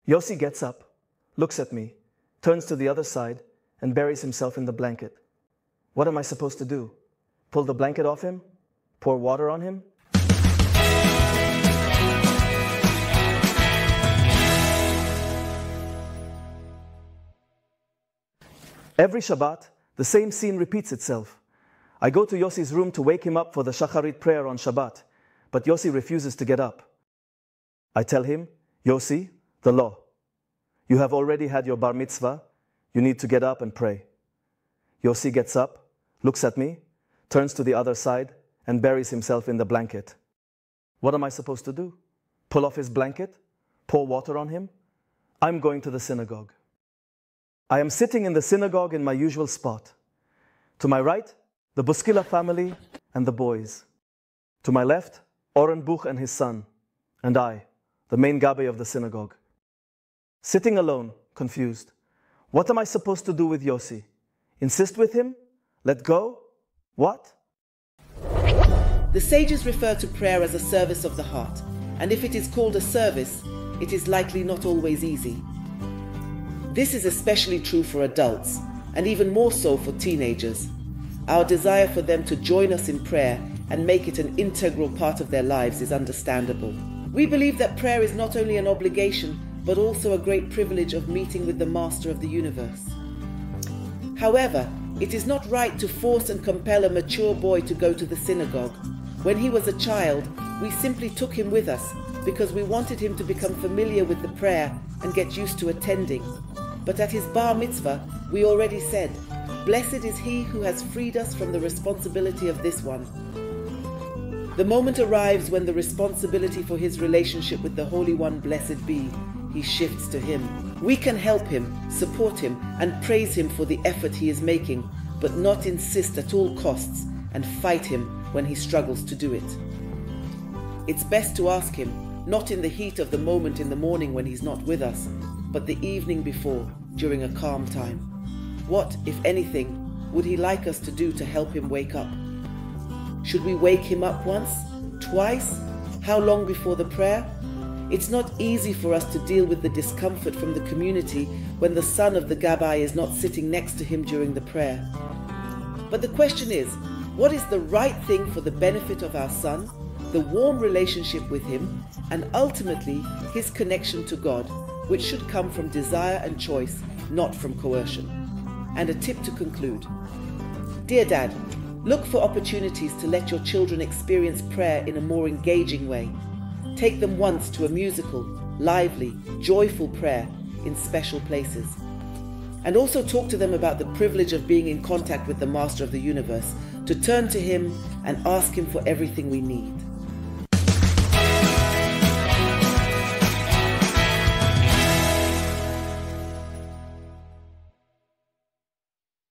Yossi gets up, looks at me, turns to the other side, and buries himself in the blanket. What am I supposed to do? Pull the blanket off him? Pour water on him? Every Shabbat, the same scene repeats itself. I go to Yossi's room to wake him up for the Shacharit prayer on Shabbat, but Yossi refuses to get up. I tell him, Yossi, the law. You have already had your bar mitzvah. You need to get up and pray. Yossi gets up, looks at me, turns to the other side, and buries himself in the blanket. What am I supposed to do? Pull off his blanket? Pour water on him? I'm going to the synagogue. I am sitting in the synagogue in my usual spot. To my right, the Buskila family and the boys. To my left, Oren Buch and his son, and I, the main Gabbai of the synagogue. Sitting alone, confused. What am I supposed to do with Yossi? Insist with him? Let go? What? The sages refer to prayer as a service of the heart, and if it is called a service, it is likely not always easy. This is especially true for adults, and even more so for teenagers. Our desire for them to join us in prayer and make it an integral part of their lives is understandable. We believe that prayer is not only an obligation, but also a great privilege of meeting with the Master of the universe. However, it is not right to force and compel a mature boy to go to the synagogue. When he was a child, we simply took him with us because we wanted him to become familiar with the prayer and get used to attending. But at his bar mitzvah, we already said, "Blessed is he who has freed us from the responsibility of this one." The moment arrives when the responsibility for his relationship with the Holy One, blessed be, he shifts to him. We can help him, support him, and praise him for the effort he is making, but not insist at all costs and fight him when he struggles to do it. It's best to ask him, not in the heat of the moment in the morning when he's not with us, but the evening before, during a calm time. What, if anything, would he like us to do to help him wake up? Should we wake him up once? Twice? How long before the prayer? It's not easy for us to deal with the discomfort from the community when the son of the Gabbai is not sitting next to him during the prayer. But the question is, what is the right thing for the benefit of our son, the warm relationship with him, and ultimately his connection to God, which should come from desire and choice, not from coercion? And a tip to conclude. Dear Dad, look for opportunities to let your children experience prayer in a more engaging way. Take them once to a musical, lively, joyful prayer in special places. And also talk to them about the privilege of being in contact with the Master of the universe, to turn to him and ask him for everything we need.